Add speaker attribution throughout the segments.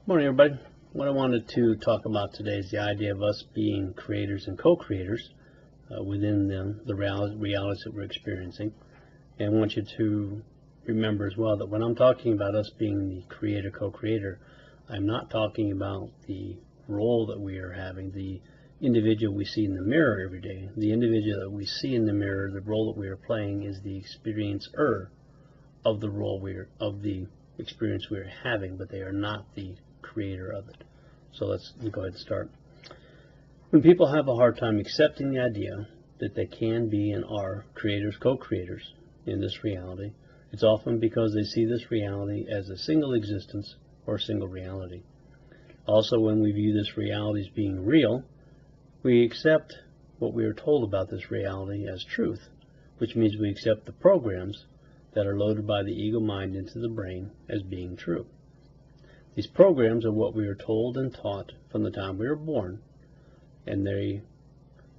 Speaker 1: Morning, everybody. What I wanted to talk about today is the idea of us being creators and co-creators within the realities that we're experiencing. And I want you to remember as well that when I'm talking about us being the creator, co-creator, I'm not talking about the role that we are having, the individual we see in the mirror every day. The individual that we see in the mirror, the role that we are playing, is the experiencer of the role of the experience we are having, but they are not the creator of it. So let's go ahead and start. When people have a hard time accepting the idea that they can be and are creators, co-creators in this reality, it's often because they see this reality as a single existence or a single reality. Also, when we view this reality as being real, we accept what we are told about this reality as truth, which means we accept the programs that are loaded by the ego mind into the brain as being true. These programs are what we are told and taught from the time we were born, and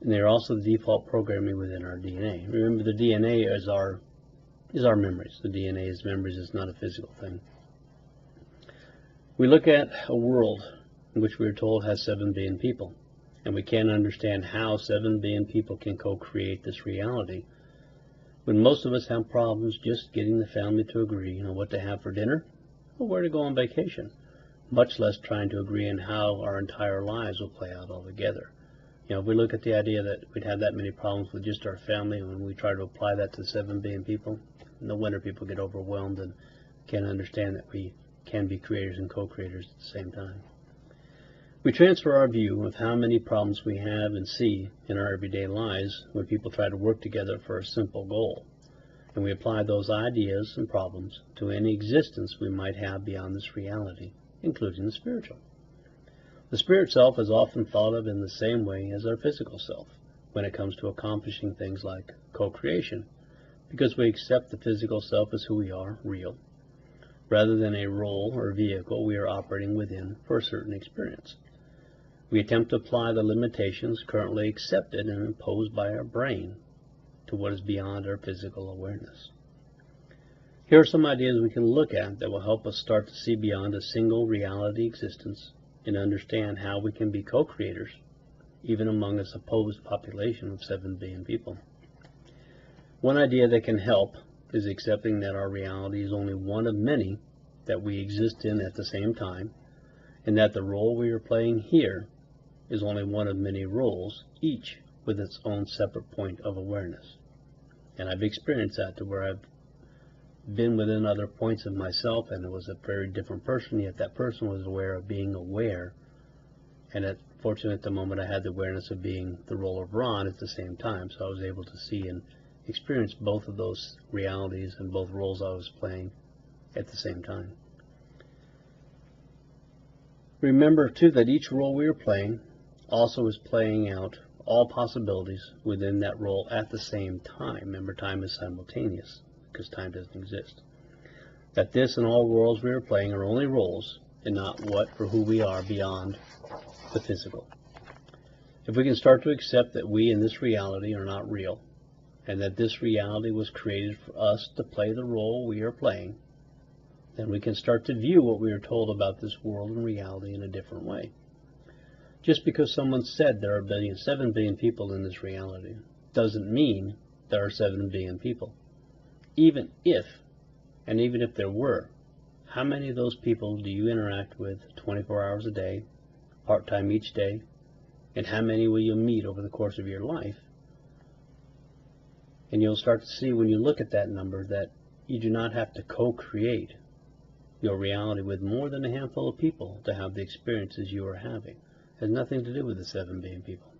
Speaker 1: they're also the default programming within our DNA. Remember, the DNA is our memories. The DNA is memories. It's not a physical thing. We look at a world in which we are told has 7 billion people, and we can't understand how 7 billion people can co-create this reality, when most of us have problems just getting the family to agree on what to have for dinner or where to go on vacation, much less trying to agree on how our entire lives will play out altogether. If we look at the idea that we'd have that many problems with just our family, and when we try to apply that to 7 billion people, no wonder people get overwhelmed and can't understand that we can be creators and co-creators at the same time. We transfer our view of how many problems we have and see in our everyday lives when people try to work together for a simple goal, and we apply those ideas and problems to any existence we might have beyond this reality, including the spiritual. The spirit self is often thought of in the same way as our physical self when it comes to accomplishing things like co-creation, because we accept the physical self as who we are, real, rather than a role or vehicle we are operating within for a certain experience. We attempt to apply the limitations currently accepted and imposed by our brain to what is beyond our physical awareness. Here are some ideas we can look at that will help us start to see beyond a single reality existence and understand how we can be co-creators, even among a supposed population of 7 billion people. One idea that can help is accepting that our reality is only one of many that we exist in at the same time, and that the role we are playing here is only one of many roles, each with its own separate point of awareness. And I've experienced that, to where I've been within other points of myself, and it was a very different person, yet that person was aware of being aware. And fortunately, at the moment, I had the awareness of being the role of Ron at the same time, so I was able to see and experience both of those realities and both roles I was playing at the same time. Remember, too, that each role we are playing also is playing out all possibilities within that role at the same time. Remember, time is simultaneous, because time doesn't exist. That this and all roles we are playing are only roles and not what or who we are beyond the physical. If we can start to accept that we in this reality are not real, and that this reality was created for us to play the role we are playing, then we can start to view what we are told about this world and reality in a different way. Just because someone said there are 7 billion people in this reality doesn't mean there are 7 billion people. Even if there were, how many of those people do you interact with 24 hours a day, part-time each day, and how many will you meet over the course of your life? And you'll start to see, when you look at that number, that you do not have to co-create your reality with more than a handful of people to have the experiences you are having. It has nothing to do with the 7 billion people.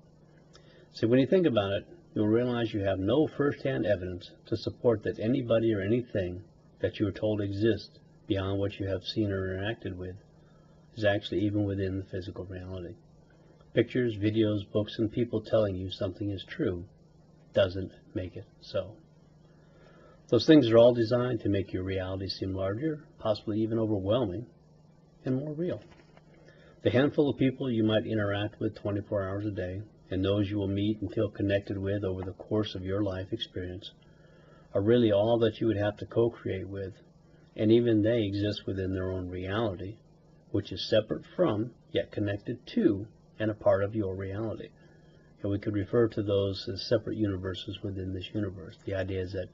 Speaker 1: So when you think about it, you'll realize you have no first-hand evidence to support that anybody or anything that you are told exists beyond what you have seen or interacted with is actually even within the physical reality. Pictures, videos, books, and people telling you something is true doesn't make it so. Those things are all designed to make your reality seem larger, possibly even overwhelming, and more real. The handful of people you might interact with 24 hours a day, and those you will meet and feel connected with over the course of your life experience, are really all that you would have to co-create with, and even they exist within their own reality, which is separate from, yet connected to, and a part of your reality. And we could refer to those as separate universes within this universe. The idea is that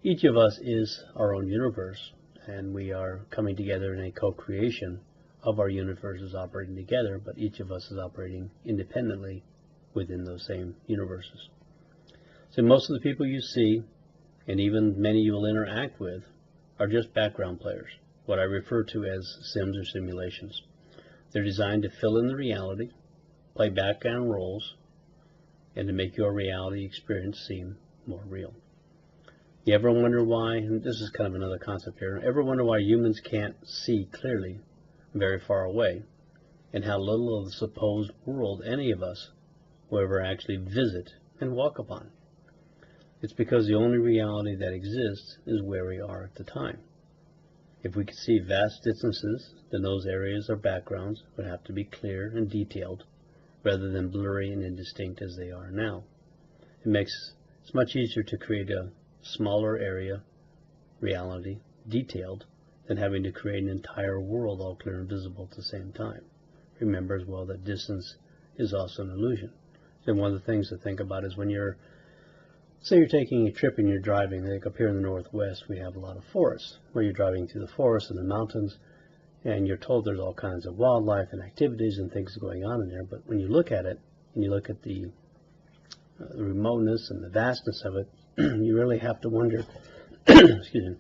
Speaker 1: each of us is our own universe, and we are coming together in a co-creation of our universes operating together, but each of us is operating independently within those same universes. So most of the people you see, and even many you will interact with, are just background players, what I refer to as sims or simulations. They're designed to fill in the reality, play background roles, and to make your reality experience seem more real. You ever wonder why, and this is kind of another concept here, ever wonder why humans can't see clearly very far away, and how little of the supposed world any of us will ever actually visit and walk upon? It's because the only reality that exists is where we are at the time. If we could see vast distances, then those areas or backgrounds would have to be clear and detailed, rather than blurry and indistinct as they are now. It's much easier to create a smaller area reality, detailed, than having to create an entire world all clear and visible at the same time. Remember as well that distance is also an illusion. And one of the things to think about is when say you're taking a trip and you're driving, like up here in the Northwest we have a lot of forests, where you're driving through the forests and the mountains, and you're told there's all kinds of wildlife and activities and things going on in there, but when you look at it, and you look at the remoteness and the vastness of it, you really have to wonder, excuse me,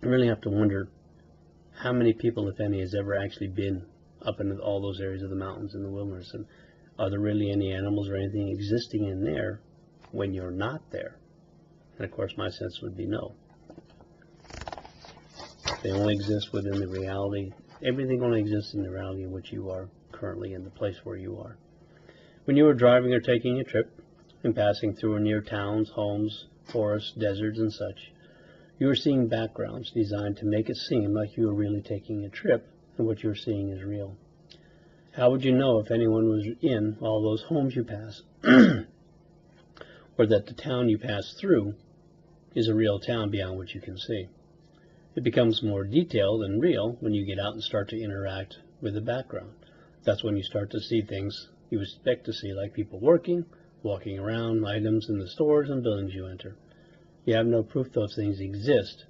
Speaker 1: you really have to wonder how many people, if any, has ever actually been up into all those areas of the mountains and the wilderness, and are there really any animals or anything existing in there when you're not there? And of course my sense would be no. They only exist within the reality. Everything only exists in the reality in which you are currently, in the place where you are. When you are driving or taking a trip and passing through or near towns, homes, forests, deserts, and such, you are seeing backgrounds designed to make it seem like you are really taking a trip and what you're seeing is real. How would you know if anyone was in all those homes you pass, or that the town you pass through is a real town beyond what you can see? It becomes more detailed and real when you get out and start to interact with the background. That's when you start to see things you expect to see, like people working, walking around, items in the stores and buildings you enter. You have no proof those things exist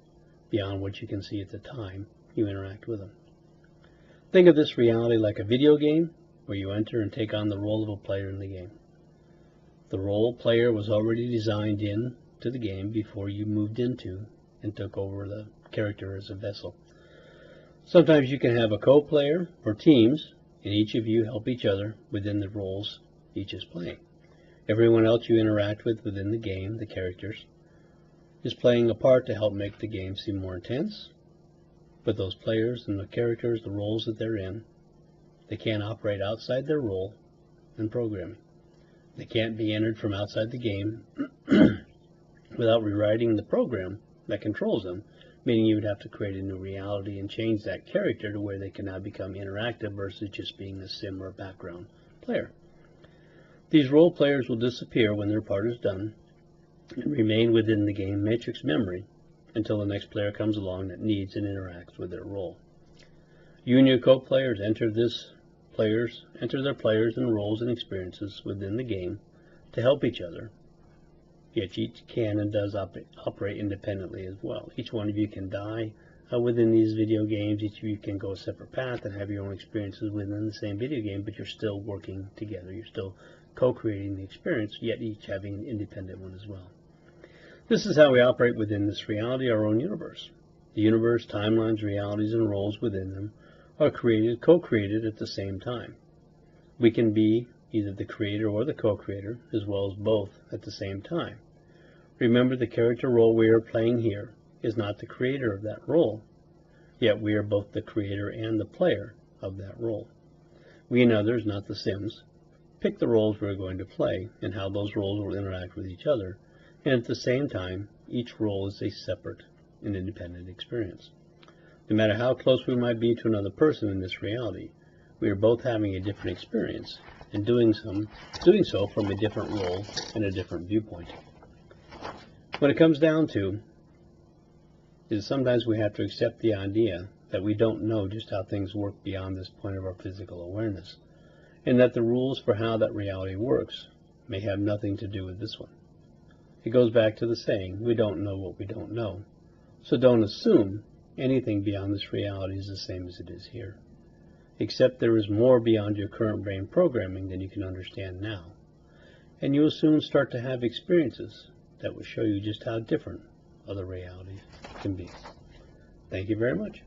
Speaker 1: beyond what you can see at the time you interact with them. Think of this reality like a video game where you enter and take on the role of a player in the game. The role player was already designed into the game before you moved into and took over the character as a vessel. Sometimes you can have a co-player or teams, and each of you help each other within the roles each is playing. Everyone else you interact with within the game, the characters, is playing a part to help make the game seem more intense. But those players and the characters, the roles that they're in, they can't operate outside their role and programming. They can't be entered from outside the game without rewriting the program that controls them, meaning you would have to create a new reality and change that character to where they can now become interactive versus just being a sim or background player. These role players will disappear when their part is done and remain within the game matrix memory until the next player comes along that needs and interacts with their role. You and your co-players enter their players and roles and experiences within the game to help each other. Yet each can and does operate independently as well. Each one of you can die within these video games. Each of you can go a separate path and have your own experiences within the same video game, but you're still working together. You're still co-creating the experience, yet each having an independent one as well. This is how we operate within this reality, our own universe. The universe, timelines, realities, and roles within them are co-created at the same time. We can be either the creator or the co-creator, as well as both at the same time. Remember, the character role we are playing here is not the creator of that role, yet we are both the creator and the player of that role. We and others, not the Sims, pick the roles we're going to play and how those roles will interact with each other, and at the same time, each role is a separate and independent experience. No matter how close we might be to another person in this reality, we are both having a different experience and doing so from a different role and a different viewpoint. What it comes down to is sometimes we have to accept the idea that we don't know just how things work beyond this point of our physical awareness, and that the rules for how that reality works may have nothing to do with this one. It goes back to the saying, we don't know what we don't know. So don't assume anything beyond this reality is the same as it is here. Except there is more beyond your current brain programming than you can understand now. And you will soon start to have experiences that will show you just how different other realities can be. Thank you very much.